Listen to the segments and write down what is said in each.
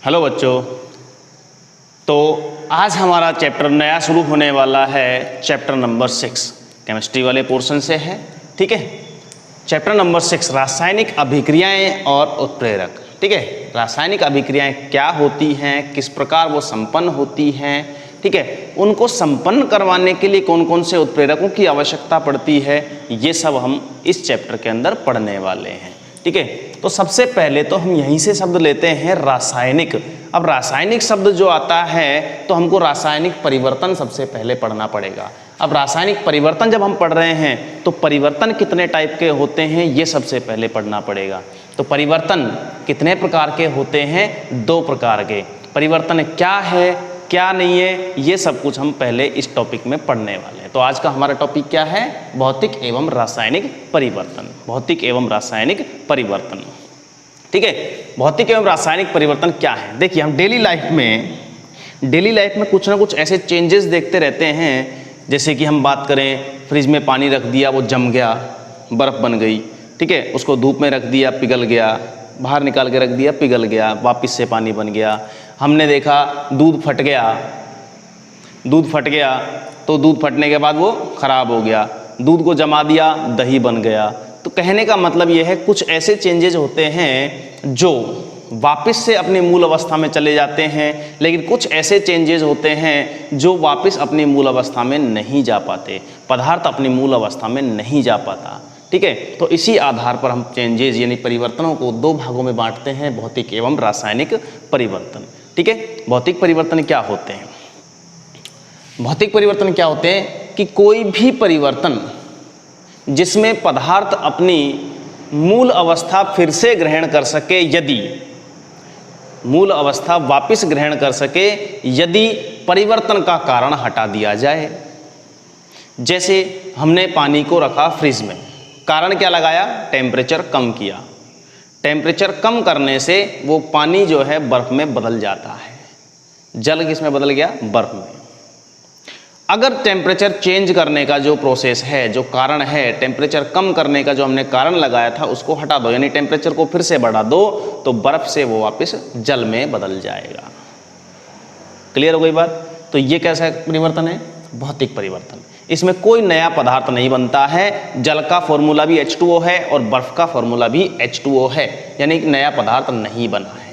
Hello बच्चों। तो आज हमारा चैप्टर नया शुरू होने वाला है, चैप्टर नंबर 6 केमिस्ट्री वाले पोर्शन से है। ठीक है, चैप्टर नंबर 6 रासायनिक अभिक्रियाएं और उत्प्रेरक। ठीक है, रासायनिक अभिक्रियाएं क्या होती हैं, किस प्रकार वो संपन्न होती हैं, ठीक है, उनको संपन्न करवाने के लिए कौन कौन से उत्प्रेरकों की आवश्यकता पड़ती है, ये सब हम इस चैप्टर के अंदर पढ़ने वाले हैं। ठीक है, तो सबसे पहले तो हम यहीं से शब्द लेते हैं रासायनिक। अब रासायनिक शब्द जो आता है तो हमको रासायनिक परिवर्तन सबसे पहले पढ़ना पड़ेगा। अब रासायनिक परिवर्तन जब हम पढ़ रहे हैं तो परिवर्तन कितने टाइप के होते हैं ये सबसे पहले पढ़ना पड़ेगा। तो परिवर्तन कितने प्रकार के होते हैं? 2 प्रकार के। परिवर्तन क्या है क्या नहीं है ये सब कुछ हम पहले इस टॉपिक में पढ़ने वाले हैं। तो आज का हमारा टॉपिक क्या है? भौतिक एवं रासायनिक परिवर्तन। भौतिक एवं रासायनिक परिवर्तन। ठीक है, भौतिक एवं रासायनिक परिवर्तन क्या है? देखिए, हम डेली लाइफ में कुछ ना कुछ ऐसे चेंजेस देखते रहते हैं। जैसे कि हम बात करें, फ्रिज में पानी रख दिया, वो जम गया, बर्फ़ बन गई। ठीक है, उसको धूप में रख दिया, पिघल गया, बाहर निकाल के रख दिया, पिघल गया, वापस से पानी बन गया। हमने देखा दूध फट गया तो दूध फटने के बाद वो खराब हो गया। दूध को जमा दिया, दही बन गया। तो कहने का मतलब ये है, कुछ ऐसे चेंजेज होते हैं जो वापस से अपनी मूल अवस्था में चले जाते हैं, लेकिन कुछ ऐसे चेंजेज होते हैं जो वापस अपनी मूल अवस्था में नहीं जा पाते। पदार्थ अपनी मूल अवस्था में नहीं जा पाता। ठीक है, तो इसी आधार पर हम चेंजेज यानी परिवर्तनों को 2 भागों में बांटते हैं, भौतिक एवं रासायनिक परिवर्तन। ठीक है, भौतिक परिवर्तन क्या होते हैं? भौतिक परिवर्तन क्या होते हैं कि कोई भी परिवर्तन जिसमें पदार्थ अपनी मूल अवस्था फिर से ग्रहण कर सके, यदि मूल अवस्था वापस ग्रहण कर सके, यदि परिवर्तन का कारण हटा दिया जाए। जैसे हमने पानी को रखा फ्रिज में, कारण क्या लगाया? टेम्परेचर कम किया। टेम्परेचर कम करने से वो पानी जो है बर्फ़ में बदल जाता है। जल किस में बदल गया? बर्फ़ में। अगर टेम्परेचर चेंज करने का जो प्रोसेस है, जो कारण है, टेम्परेचर कम करने का जो हमने कारण लगाया था उसको हटा दो, यानी टेम्परेचर को फिर से बढ़ा दो, तो बर्फ़ से वो वापस जल में बदल जाएगा। क्लियर हो गई बात? तो ये कैसा परिवर्तन है? भौतिक परिवर्तन। इसमें कोई नया पदार्थ नहीं बनता है। जल का फॉर्मूला भी H2O है और बर्फ़ का फॉर्मूला भी H2O है, यानी कि नया पदार्थ नहीं बना है।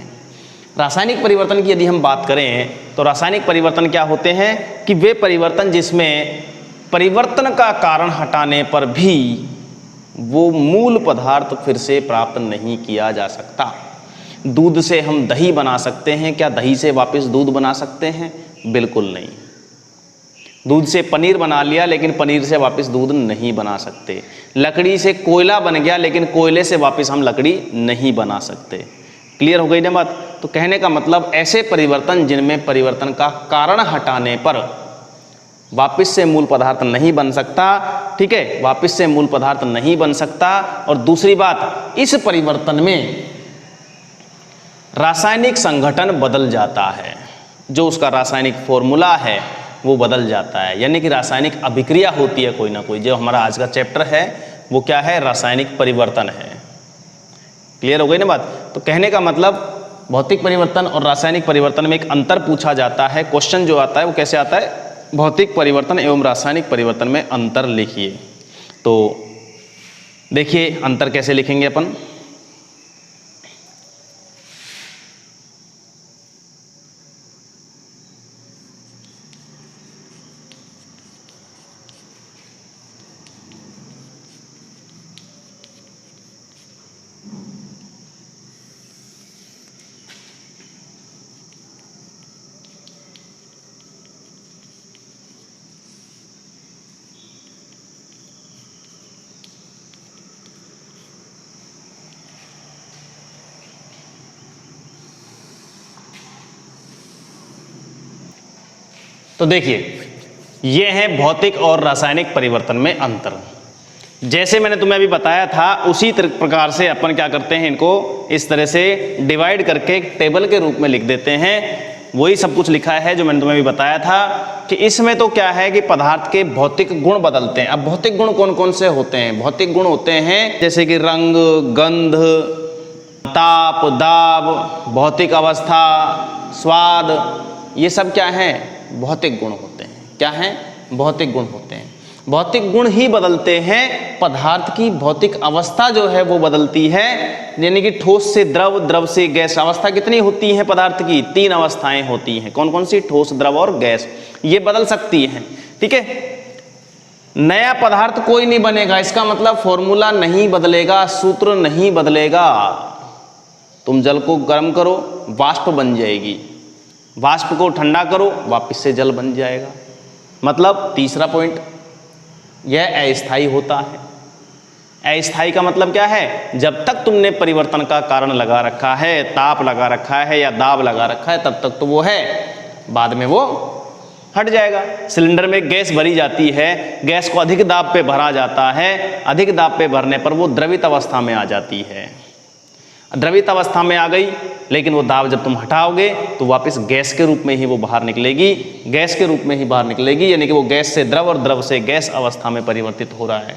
रासायनिक परिवर्तन की यदि हम बात करें तो रासायनिक परिवर्तन क्या होते हैं कि वे परिवर्तन जिसमें परिवर्तन का कारण हटाने पर भी वो मूल पदार्थ फिर से प्राप्त नहीं किया जा सकता। दूध से हम दही बना सकते हैं, क्या दही से वापस दूध बना सकते हैं? बिल्कुल नहीं। दूध से पनीर बना लिया, लेकिन पनीर से वापस दूध नहीं बना सकते। लकड़ी से कोयला बन गया, लेकिन कोयले से वापस हम लकड़ी नहीं बना सकते। क्लियर हो गई ना बात? तो कहने का मतलब ऐसे परिवर्तन जिनमें परिवर्तन का कारण हटाने पर वापस से मूल पदार्थ नहीं बन सकता। ठीक है, वापस से मूल पदार्थ नहीं बन सकता। और दूसरी बात, इस परिवर्तन में रासायनिक संगठन बदल जाता है, जो उसका रासायनिक फॉर्मूला है वो बदल जाता है, यानी कि रासायनिक अभिक्रिया होती है कोई ना कोई। जो हमारा आज का चैप्टर है वो क्या है? रासायनिक परिवर्तन है। क्लियर हो गई ना बात? तो कहने का मतलब भौतिक परिवर्तन और रासायनिक परिवर्तन में एक अंतर पूछा जाता है। क्वेश्चन जो आता है वो कैसे आता है? भौतिक परिवर्तन एवं रासायनिक परिवर्तन में अंतर लिखिए। तो देखिए अंतर कैसे लिखेंगे अपन। तो देखिए, ये है भौतिक और रासायनिक परिवर्तन में अंतर। जैसे मैंने तुम्हें अभी बताया था उसी प्रकार से अपन क्या करते हैं, इनको इस तरह से डिवाइड करके एक टेबल के रूप में लिख देते हैं। वही सब कुछ लिखा है जो मैंने तुम्हें अभी बताया था कि इसमें तो क्या है कि पदार्थ के भौतिक गुण बदलते हैं। अब भौतिक गुण कौन कौन से होते हैं? भौतिक गुण होते हैं जैसे कि रंग, गंध, ताप, दाब, भौतिक अवस्था, स्वाद, ये सब क्या हैं? भौतिक गुण होते हैं। क्या हैं? भौतिक गुण होते हैं। भौतिक गुण ही बदलते हैं, पदार्थ की भौतिक अवस्था जो है वो बदलती है। यानी कि ठोस से द्रव, द्रव से गैस। अवस्था कितनी होती है पदार्थ की? 3 अवस्थाएं होती हैं। कौन कौन सी? ठोस, द्रव और गैस। ये बदल सकती हैं, ठीक है। नया पदार्थ कोई नहीं बनेगा, इसका मतलब फॉर्मूला नहीं बदलेगा, सूत्र नहीं बदलेगा। तुम जल को गर्म करो, वाष्प बन जाएगी, वाष्प को ठंडा करो, वापस से जल बन जाएगा। मतलब तीसरा पॉइंट, यह अस्थायी होता है। अस्थायी का मतलब क्या है? जब तक तुमने परिवर्तन का कारण लगा रखा है, ताप लगा रखा है या दाब लगा रखा है, तब तक तो वो है, बाद में वो हट जाएगा। सिलेंडर में गैस भरी जाती है, गैस को अधिक दाब पे भरा जाता है, अधिक दाब पे भरने पर वो द्रवित अवस्था में आ जाती है। द्रवित अवस्था में आ गई, लेकिन वो दाब जब तुम हटाओगे तो वापस गैस के रूप में ही वो बाहर निकलेगी, गैस के रूप में ही बाहर निकलेगी। यानी कि वो गैस से द्रव और द्रव से गैस अवस्था में परिवर्तित हो रहा है।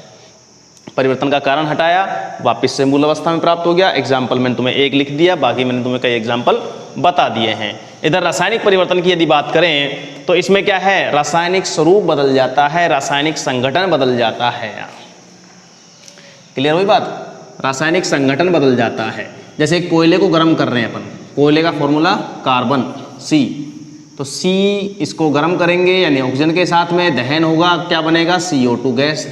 परिवर्तन का कारण हटाया, वापस से मूल अवस्था में प्राप्त हो गया। एग्जाम्पल मैंने तुम्हें एक लिख दिया, बाकी मैंने तुम्हें कई एग्जाम्पल बता दिए हैं। इधर रासायनिक परिवर्तन की यदि बात करें तो इसमें क्या है? रासायनिक स्वरूप बदल जाता है, रासायनिक संगठन बदल जाता है। क्लियर हुई बात? रासायनिक संगठन बदल जाता है। जैसे कोयले को गर्म कर रहे हैं अपन, कोयले का फॉर्मूला कार्बन C, तो C इसको गर्म करेंगे यानी ऑक्सीजन के साथ में दहन होगा, क्या बनेगा? CO2 gas.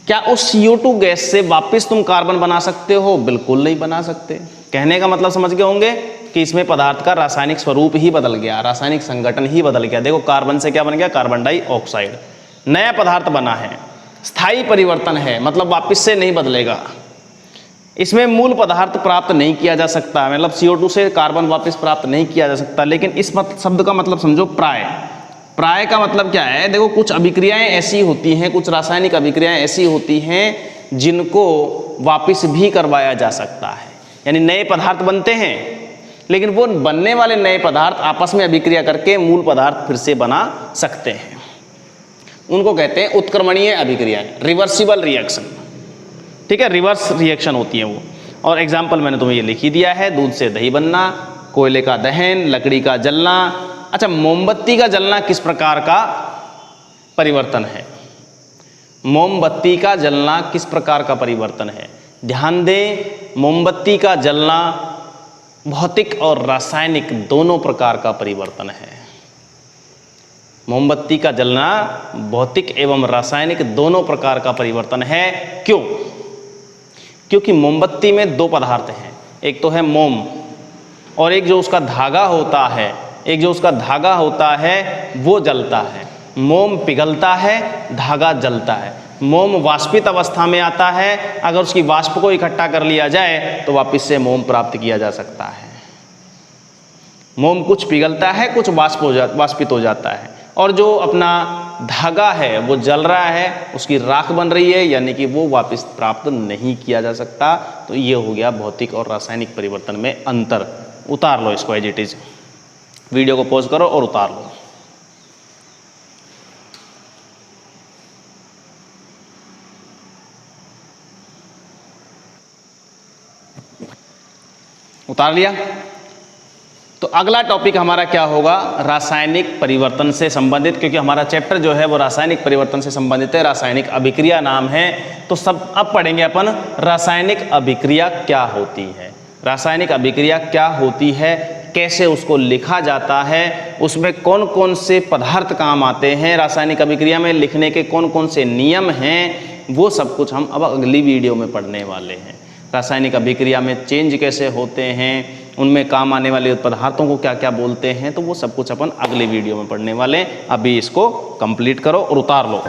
क्या उस CO2 गैस से वापस तुम कार्बन बना सकते हो? बिल्कुल नहीं बना सकते। कहने का मतलब समझ गए होंगे कि इसमें पदार्थ का रासायनिक स्वरूप ही बदल गया, रासायनिक संगठन ही बदल गया। देखो कार्बन से क्या बन गया? कार्बन डाइऑक्साइड, नया पदार्थ बना है। स्थायी परिवर्तन है, मतलब वापस से नहीं बदलेगा। इसमें मूल पदार्थ प्राप्त नहीं किया जा सकता, मतलब CO2 से कार्बन वापस प्राप्त नहीं किया जा सकता। लेकिन इस शब्द का मतलब समझो प्राय। प्राय का मतलब क्या है? देखो कुछ अभिक्रियाएं ऐसी होती हैं, कुछ रासायनिक अभिक्रियाएं ऐसी होती हैं जिनको वापस भी करवाया जा सकता है। यानी नए पदार्थ बनते हैं, लेकिन वो बनने वाले नए पदार्थ आपस में अभिक्रिया करके मूल पदार्थ फिर से बना सकते हैं। उनको कहते हैं उत्क्रमणीय अभिक्रिया, रिवर्सिबल रिएक्शन। ठीक है, रिवर्स रिएक्शन होती है वो। और एग्जाम्पल मैंने तुम्हें ये लिख ही दिया है, दूध से दही बनना, कोयले का दहन, लकड़ी का जलना। अच्छा, मोमबत्ती का जलना किस प्रकार का परिवर्तन है? मोमबत्ती का जलना किस प्रकार का परिवर्तन है? ध्यान दें, मोमबत्ती का जलना भौतिक और रासायनिक दोनों प्रकार का परिवर्तन है। मोमबत्ती का जलना भौतिक एवं रासायनिक दोनों प्रकार का परिवर्तन है। क्यों? क्योंकि मोमबत्ती में 2 पदार्थ हैं, एक तो है मोम और एक जो उसका धागा होता है, वो जलता है। मोम पिघलता है, धागा जलता है। मोम वाष्पित अवस्था में आता है, अगर उसकी वाष्प को इकट्ठा कर लिया जाए तो वापस से मोम प्राप्त किया जा सकता है। मोम कुछ पिघलता है, कुछ वाष्पित हो जाता है, और जो अपना धागा है वो जल रहा है, उसकी राख बन रही है, यानी कि वो वापस प्राप्त नहीं किया जा सकता। तो ये हो गया भौतिक और रासायनिक परिवर्तन में अंतर। उतार लो इसको एज इट इज, वीडियो को पॉज करो और उतार लो। उतार लिया? तो अगला टॉपिक हमारा क्या होगा? रासायनिक परिवर्तन से संबंधित, क्योंकि हमारा चैप्टर जो है वो रासायनिक परिवर्तन से संबंधित है, रासायनिक अभिक्रिया नाम है। तो सब अब पढ़ेंगे अपन रासायनिक अभिक्रिया क्या होती है, रासायनिक अभिक्रिया क्या होती है, कैसे उसको लिखा जाता है, उसमें कौन कौन से पदार्थ काम आते हैं, रासायनिक अभिक्रिया में लिखने के कौन कौन से नियम हैं, वो सब कुछ हम अब अगली वीडियो में पढ़ने वाले हैं। रासायनिक अभिक्रिया में चेंज कैसे होते हैं, उनमें काम आने वाले पदार्थों को क्या क्या बोलते हैं, तो वो सब कुछ अपन अगले वीडियो में पढ़ने वाले हैं। अभी इसको कंप्लीट करो और उतार लो।